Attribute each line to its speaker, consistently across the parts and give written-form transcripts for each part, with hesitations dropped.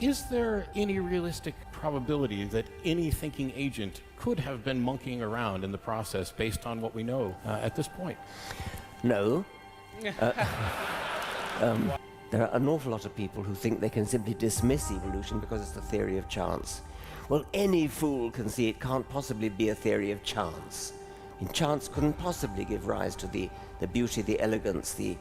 Speaker 1: Is there any realistic probability that any thinking agent could have been monkeying around in the process based on what we know at this point?
Speaker 2: No. There are an awful lot of people who think they can simply dismiss evolution because it's the theory of chance. Well, any fool can see it can't possibly be a theory of chance. And chance couldn't possibly give rise to the beauty, the elegance, the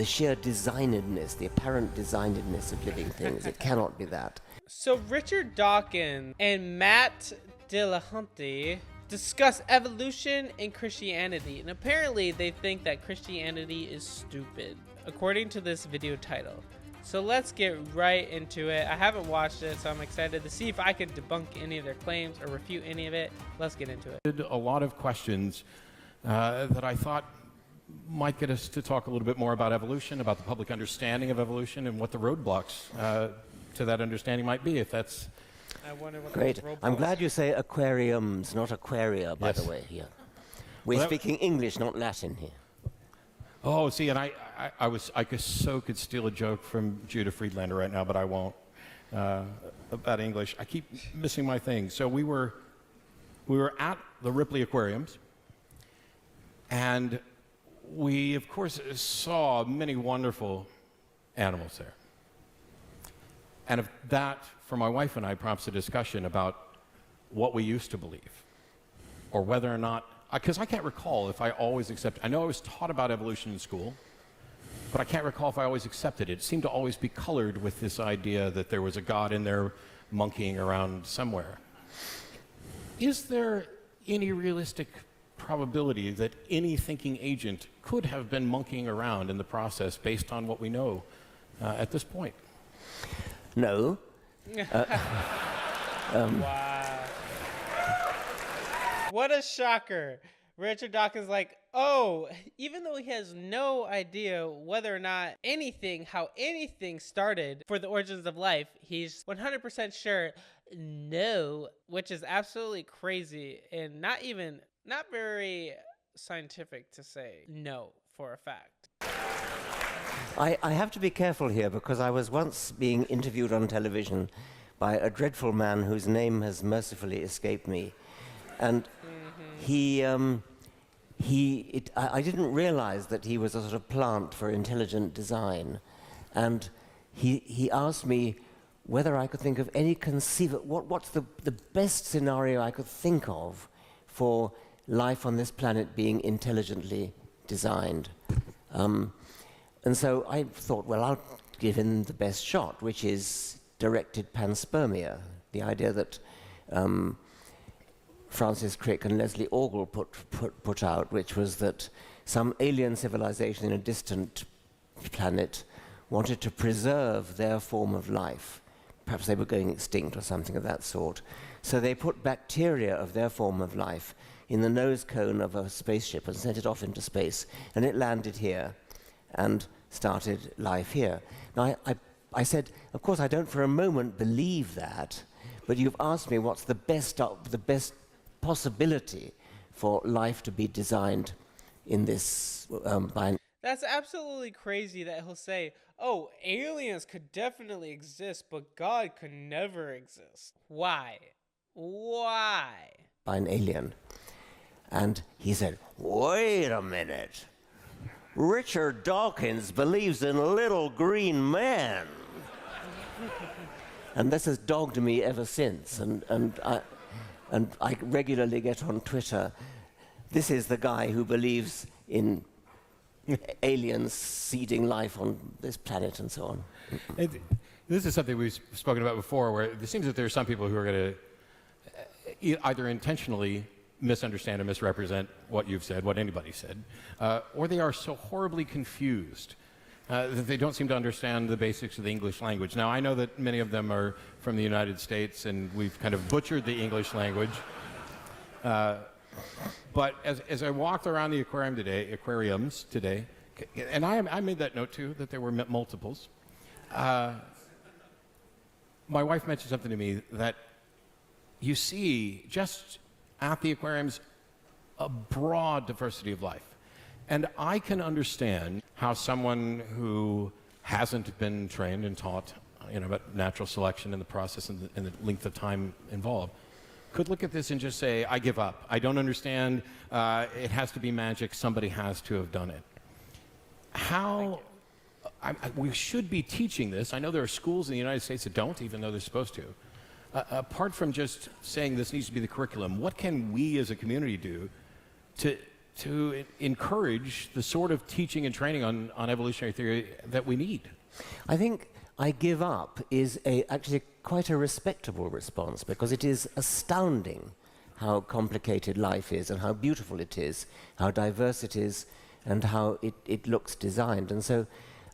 Speaker 2: sheer designedness, the apparent designedness of living things. It cannot be that.
Speaker 3: So Richard Dawkins and Matt Dillahunty discuss evolution and Christianity, and apparently they think that Christianity is stupid, according to this video title. So let's get right into it. I haven't watched it, so I'm excited to see if I can debunk any of their claims or refute any of it. Let's get into it.
Speaker 1: A lot of questions that I thought might get us to talk a little bit more about evolution, about the public understanding of evolution, and what the roadblocks to that understanding might be, if that's...
Speaker 3: I wonder what
Speaker 2: Great. I'm glad you say aquariums, not aquaria, by
Speaker 1: Yes.
Speaker 2: the way, here. We're speaking English, not Latin here.
Speaker 1: Oh, see, and I could steal a joke from Judah Friedlander right now, but I won't, about English. I keep missing my thing. So we were at the Ripley Aquariums, and we, of course, saw many wonderful animals there. And that, for my wife and I, prompts a discussion about what we used to believe, or whether or not, because I can't recall if I always accepted. I know I was taught about evolution in school, but I can't recall if I always accepted it. It seemed to always be colored with this idea that there was a God in there monkeying around somewhere. Is there any realistic probability that any thinking agent could have been monkeying around in the process based on what we know at this point?
Speaker 2: No.
Speaker 3: Wow. What a shocker. Richard Dawkins like, oh, even though he has no idea whether or not how anything started for the origins of life, he's 100% sure no, which is absolutely crazy and not very scientific to say no for a fact.
Speaker 2: I have to be careful here because I was once being interviewed on television by a dreadful man whose name has mercifully escaped me. And I didn't realize that he was a sort of plant for intelligent design. And he asked me whether I could think of any what's the best scenario I could think of for life on this planet being intelligently designed. And so I thought, well, I'll give him the best shot, which is directed panspermia, the idea that Francis Crick and Leslie Orgel put out, which was that some alien civilization in a distant planet wanted to preserve their form of life. Perhaps they were going extinct or something of that sort. So they put bacteria of their form of life in the nose cone of a spaceship and sent it off into space, and it landed here and started life here. Now, I said, of course, I don't for a moment believe that, but you've asked me what's the best possibility for life to be designed in this by...
Speaker 3: That's absolutely crazy that he'll say, oh, aliens could definitely exist, but God could never exist. Why?
Speaker 2: By an alien. And he said, wait a minute. Richard Dawkins believes in little green men. And this has dogged me ever since. And I regularly get on Twitter, this is the guy who believes in aliens seeding life on this planet and so on.
Speaker 1: This is something we've spoken about before, where it seems that there are some people who are going to either intentionally misunderstand or misrepresent what you've said, what anybody said, or they are so horribly confused that they don't seem to understand the basics of the English language. Now, I know that many of them are from the United States, and we've kind of butchered the English language. But as I walked around the aquariums today, and I made that note too, that there were multiples, my wife mentioned something to me that you see just at the aquariums a broad diversity of life. And I can understand how someone who hasn't been trained and taught about natural selection and the process and the length of time involved, could look at this and just say, I give up. I don't understand. It has to be magic. Somebody has to have done it. How... we should be teaching this. I know there are schools in the United States that don't, even though they're supposed to. Apart from just saying this needs to be the curriculum, what can we as a community do to encourage the sort of teaching and training on evolutionary theory that we need?
Speaker 2: I think I give up is actually quite a respectable response, because it is astounding how complicated life is and how beautiful it is, how diverse it is, and how it looks designed. And so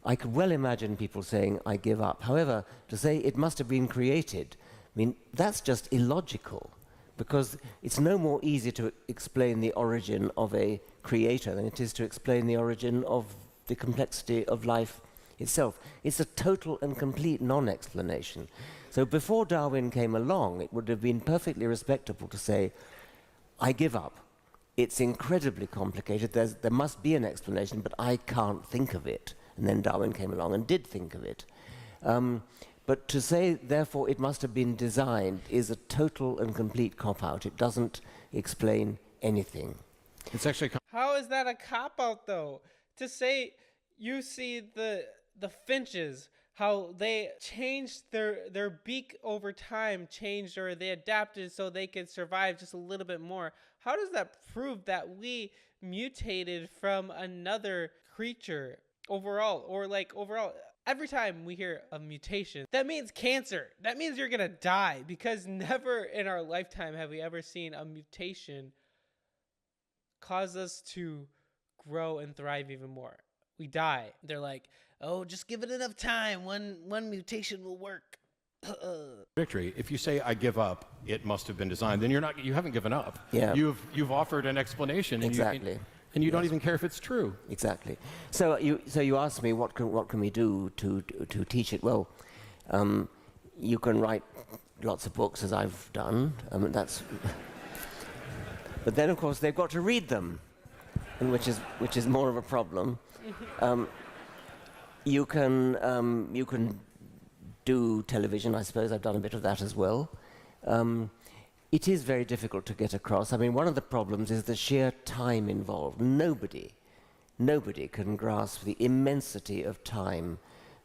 Speaker 2: I could well imagine people saying, I give up. However, to say it must have been created, I mean, that's just illogical, because it's no more easy to explain the origin of a creator than it is to explain the origin of the complexity of life itself. It's a total and complete non-explanation. So before Darwin came along, it would have been perfectly respectable to say, I give up. It's incredibly complicated. There must be an explanation, but I can't think of it. And then Darwin came along and did think of it. But to say, therefore, it must have been designed is a total and complete cop-out. It doesn't explain anything.
Speaker 1: It's actually...
Speaker 3: How is that a cop-out, though? To say you see the finches, how they changed their beak over time, changed, or they adapted so they could survive just a little bit more. How does that prove that we mutated from another creature overall? Or overall, every time we hear of mutation, that means cancer. That means you're gonna die, because never in our lifetime have we ever seen a mutation cause us to grow and thrive even more. We die. They're like, oh, just give it enough time. One mutation will work.
Speaker 1: Victory. If you say I give up, it must have been designed, then you haven't given up.
Speaker 2: Yeah.
Speaker 1: You've offered an explanation.
Speaker 2: Exactly.
Speaker 1: And you don't even care if it's true.
Speaker 2: Exactly. So you asked me what can we do to teach it? Well, you can write lots of books, as I've done. That's. But then, of course, they've got to read them, and which is more of a problem. You can do television. I suppose I've done a bit of that as well. It is very difficult to get across. I mean, one of the problems is the sheer time involved. Nobody can grasp the immensity of time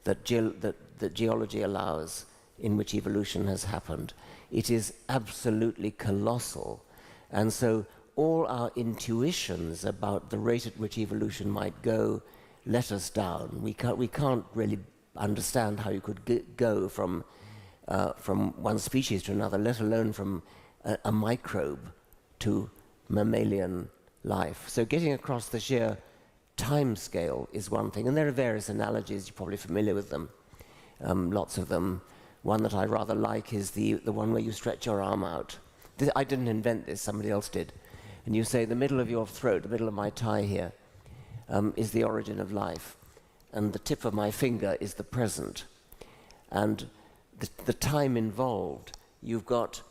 Speaker 2: that geology allows, in which evolution has happened. It is absolutely colossal. And so all our intuitions about the rate at which evolution might go let us down. We can't really understand how you could go from one species to another, let alone from a microbe to mammalian life. So getting across the sheer time scale is one thing, and there are various analogies. You're probably familiar with them, lots of them. One that I rather like is the one where you stretch your arm out. I didn't invent this, somebody else did. And you say the middle of your throat, the middle of my tie here, is the origin of life, and the tip of my finger is the present. And the time involved, you've got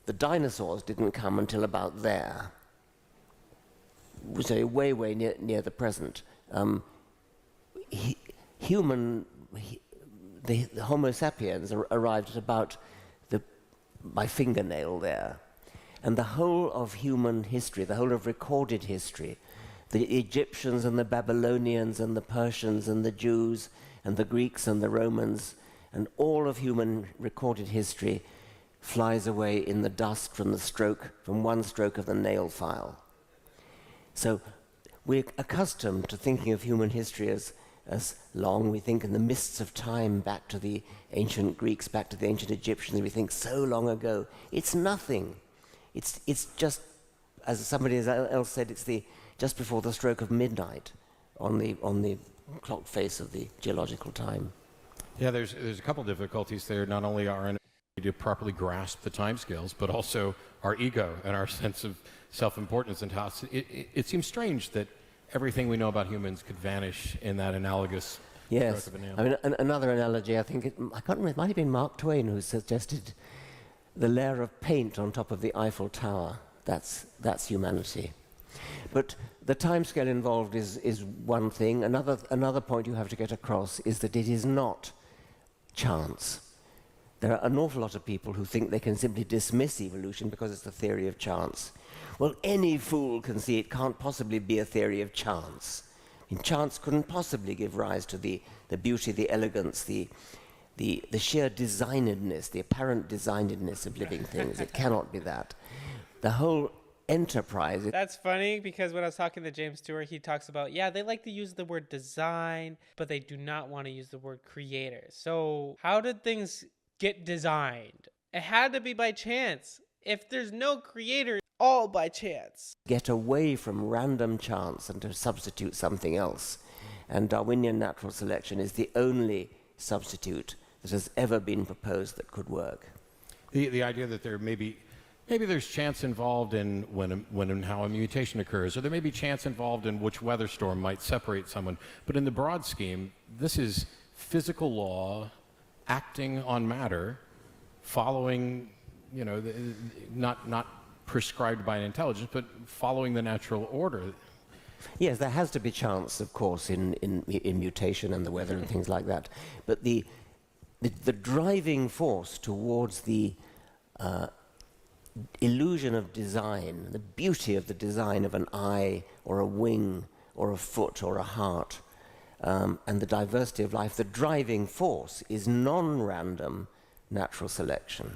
Speaker 2: the dinosaurs didn't come until about there, so way near the present. The Homo sapiens arrived at about my fingernail there. And the whole of human history, the whole of recorded history, the Egyptians and the Babylonians and the Persians and the Jews and the Greeks and the Romans, and all of human recorded history flies away in the dust from one stroke of the nail file. So we're accustomed to thinking of human history as long. We think in the mists of time back to the ancient Greeks, back to the ancient Egyptians. We think so long ago. It's nothing. It's just, as somebody else said, it's just before the stroke of midnight on the clock face of the geological time.
Speaker 1: Yeah, there's a couple difficulties there. Not only our inability to properly grasp the timescales, but also our ego and our sense of self-importance, and how it seems strange that everything we know about humans could vanish in that analogous
Speaker 2: yes.
Speaker 1: stroke of a nail.
Speaker 2: I mean, another analogy, I think, I can't remember, it might have been Mark Twain who suggested the layer of paint on top of the Eiffel Tower. That's humanity. But the timescale involved is one thing. Another point you have to get across is that it is not chance. There are an awful lot of people who think they can simply dismiss evolution because it's the theory of chance. Well, any fool can see it can't possibly be a theory of chance. I mean, chance couldn't possibly give rise to the beauty, the elegance, the sheer designedness, the apparent designedness of living things. It cannot be that. The whole enterprise...
Speaker 3: That's funny because when I was talking to James Stewart, he talks about, yeah, they like to use the word design, but they do not want to use the word creator. So how did things get designed? It had to be by chance. If there's no creator, all by chance.
Speaker 2: Get away from random chance and to substitute something else. And Darwinian natural selection is the only substitute that has ever been proposed that could work.
Speaker 1: The idea that there maybe there's chance involved in when and how a mutation occurs, or there may be chance involved in which weather storm might separate someone. But in the broad scheme, this is physical law acting on matter, following, not prescribed by an intelligence, but following the natural order.
Speaker 2: Yes, there has to be chance, of course, in mutation and the weather and things like that. But the driving force towards the illusion of design, the beauty of the design of an eye or a wing or a foot or a heart, and the diversity of life, the driving force is non-random natural selection.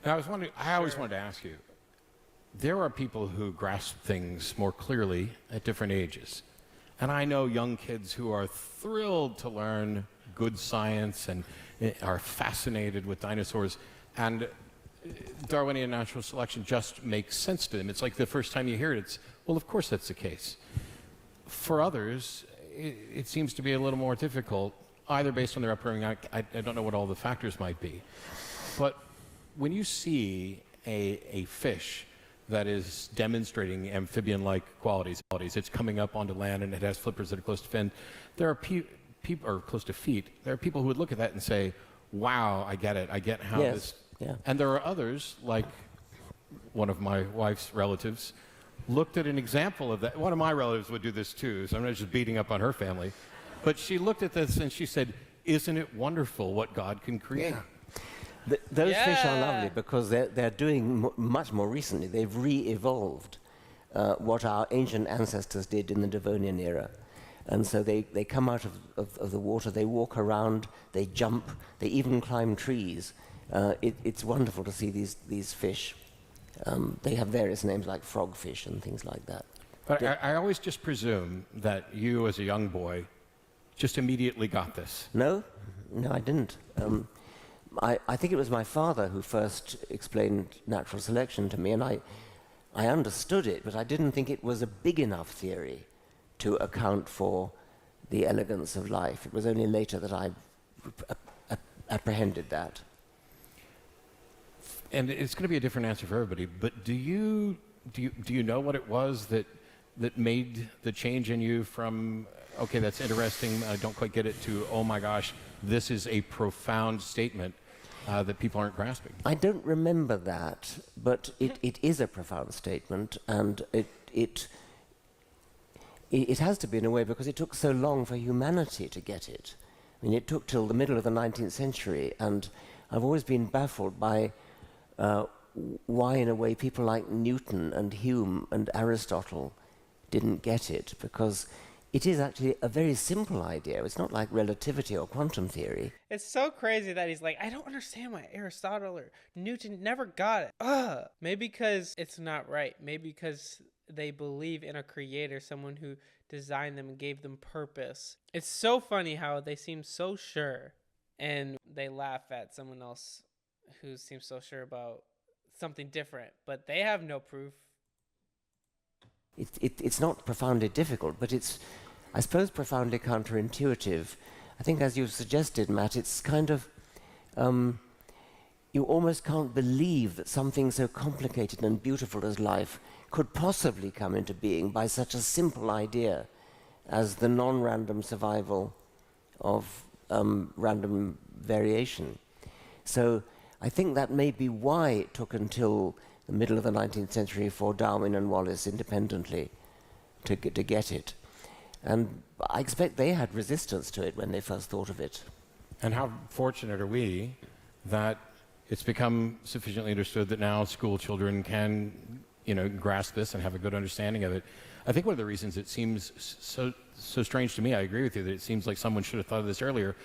Speaker 1: Now, I always wanted to ask you, there are people who grasp things more clearly at different ages. And I know young kids who are thrilled to learn good science and are fascinated with dinosaurs. And Darwinian natural selection just makes sense to them. It's like the first time you hear it, it's, well, of course that's the case. For others, it seems to be a little more difficult, either based on their upbringing, I don't know what all the factors might be. But when you see a fish that is demonstrating amphibian-like qualities, it's coming up onto land and it has flippers that are close to fin, there are people, or close to feet, there are people who would look at that and say, wow, I get it, I get how this...
Speaker 2: Yeah.
Speaker 1: And there are others, like one of my wife's relatives, looked at an example of that. One of my relatives would do this too, so I'm not just beating up on her family. But she looked at this and she said, isn't it wonderful what God can create?
Speaker 2: Yeah. Those fish are lovely because they're doing much more recently. They've re-evolved what our ancient ancestors did in the Devonian era. And so they come out of the water, they walk around, they jump, they even climb trees. It's wonderful to see these fish. They have various names like frogfish and things like that.
Speaker 1: But I always just presume that you, as a young boy, just immediately got this.
Speaker 2: No, I didn't. I think it was my father who first explained natural selection to me, and I understood it, but I didn't think it was a big enough theory to account for the elegance of life. It was only later that I apprehended that.
Speaker 1: And it's going to be a different answer for everybody, but do you know what it was that made the change in you from, okay, that's interesting, I don't quite get it, to, oh my gosh, this is a profound statement that people aren't grasping?
Speaker 2: I don't remember that, but it is a profound statement, and it has to be in a way because it took so long for humanity to get it. I mean, it took till the middle of the 19th century, and I've always been baffled by why, in a way, people like Newton and Hume and Aristotle didn't get it, because it is actually a very simple idea. It's not like relativity or quantum theory.
Speaker 3: It's so crazy that he's like, I don't understand why Aristotle or Newton never got it. Maybe because it's not right. Maybe because they believe in a creator, someone who designed them and gave them purpose. It's so funny how they seem so sure, and they laugh at someone else who seems so sure about something different, but they have no proof.
Speaker 2: It's not profoundly difficult, but it's, I suppose, profoundly counterintuitive. I think, as you've suggested, Matt, it's kind of, you almost can't believe that something so complicated and beautiful as life could possibly come into being by such a simple idea as the non-random survival of random variation. So I think that may be why it took until the middle of the 19th century for Darwin and Wallace independently to get it. And I expect they had resistance to it when they first thought of it.
Speaker 1: And how fortunate are we that it's become sufficiently understood that now school children can, grasp this and have a good understanding of it. I think one of the reasons it seems so strange to me, I agree with you, that it seems like someone should have thought of this earlier,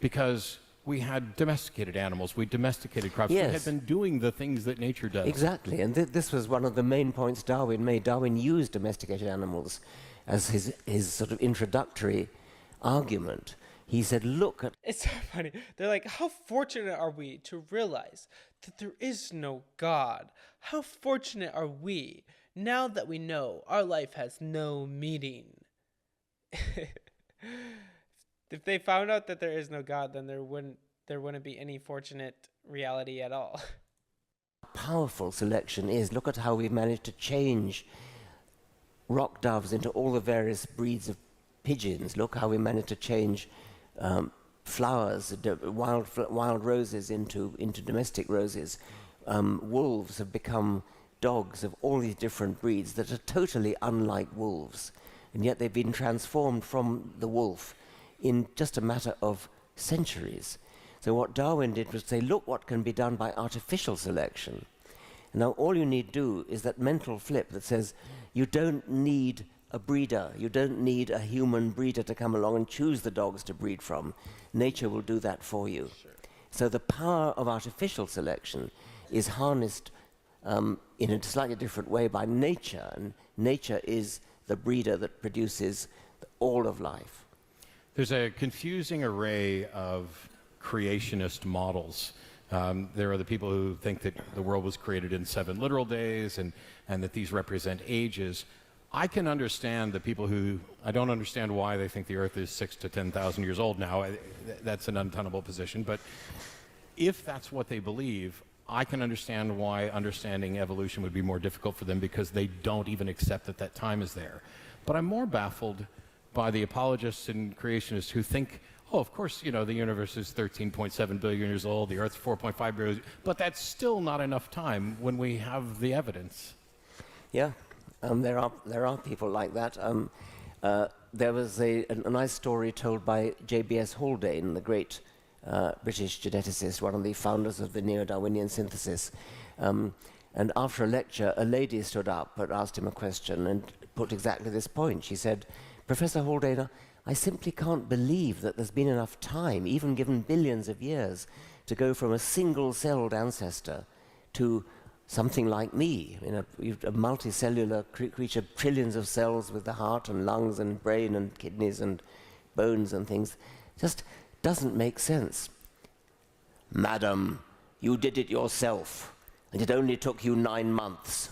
Speaker 1: because we had domesticated animals, we domesticated crops,
Speaker 2: Yes.
Speaker 1: we had been doing the things that nature does.
Speaker 2: Exactly, and this was one of the main points Darwin made. Darwin used domesticated animals as his sort of introductory argument. He said, look at...
Speaker 3: It's so funny. They're like, how fortunate are we to realize that there is no God? How fortunate are we now that we know our life has no meaning? If they found out that there is no God, then there wouldn't be any fortunate reality at all.
Speaker 2: Powerful selection is. Look at how we've managed to change rock doves into all the various breeds of pigeons. Look how we managed to change flowers, wild roses into domestic roses. Wolves have become dogs of all these different breeds that are totally unlike wolves, and yet they've been transformed from the wolf in just a matter of centuries. So what Darwin did was say, look what can be done by artificial selection. Now all you need do is that mental flip that says, you don't need a breeder, you don't need a human breeder to come along and choose the dogs to breed from. Nature will do that for you. Sure. So the power of artificial selection is harnessed in a slightly different way by nature, and nature is the breeder that produces all of life.
Speaker 1: There's a confusing array of creationist models. There are the people who think that the world was created in 7 literal days and that these represent ages. I can understand the people who, I don't understand why they think the Earth is 6,000 to 10,000 years old now. That's an untenable position. But if that's what they believe, I can understand why understanding evolution would be more difficult for them, because they don't even accept that that time is there. But I'm more baffled by the apologists and creationists who think, oh, of course, the universe is 13.7 billion years old, the Earth's 4.5 billion, but that's still not enough time when we have the evidence.
Speaker 2: Yeah, there are people like that. There was a nice story told by J.B.S. Haldane, the great British geneticist, one of the founders of the neo-Darwinian synthesis. And after a lecture, a lady stood up and asked him a question and put exactly this point. She said, Professor Haldane, I simply can't believe that there's been enough time, even given billions of years, to go from a single-celled ancestor to something like me, a multicellular creature, trillions of cells with the heart and lungs and brain and kidneys and bones and things. Just doesn't make sense. Madam, you did it yourself, and it only took you 9 months.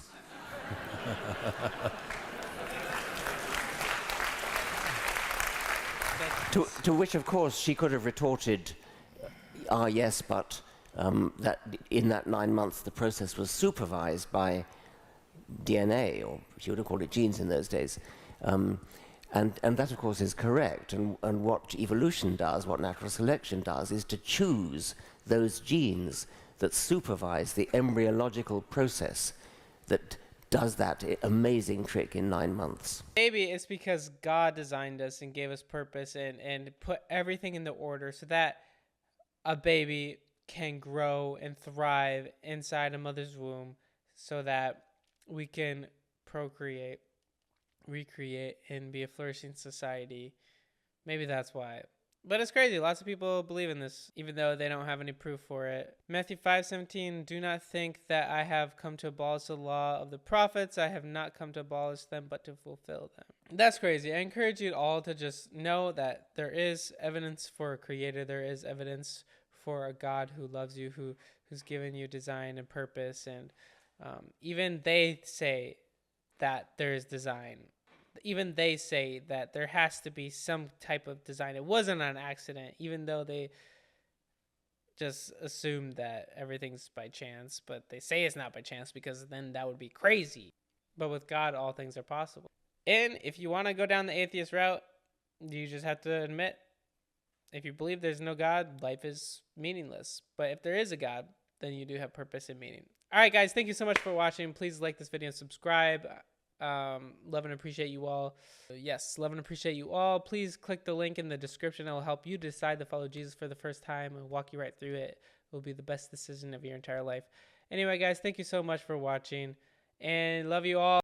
Speaker 2: To which, of course, she could have retorted, yes, but that in that 9 months the process was supervised by DNA, or she would have called it genes in those days. And that, of course, is correct. And what evolution does, what natural selection does, is to choose those genes that supervise the embryological process that does that amazing trick in 9 months.
Speaker 3: Maybe it's because God designed us and gave us purpose and put everything in the order so that a baby can grow and thrive inside a mother's womb, so that we can procreate, recreate, and be a flourishing society. Maybe that's why. But it's crazy. Lots of people believe in this, even though they don't have any proof for it. Matthew 5:17, do not think that I have come to abolish the law of the prophets. I have not come to abolish them, but to fulfill them. That's crazy. I encourage you all to just know that there is evidence for a creator. There is evidence for a God who loves you, who's given you design and purpose. And even they say that there is design. Even they say that there has to be some type of design. It wasn't an accident, even though they just assume that everything's by chance. But they say it's not by chance, because then that would be crazy. But with God, all things are possible. And if you want to go down the atheist route, you just have to admit, if you believe there's no God, life is meaningless. But if there is a God, then you do have purpose and meaning. All right, guys, thank you so much for watching. Please like this video and subscribe. Love and appreciate you all. Yes, love and appreciate you all. Please click the link in the description. It will help you decide to follow Jesus for the first time and walk you right through it. It will be the best decision of your entire life. Anyway, guys, thank you so much for watching, and love you all.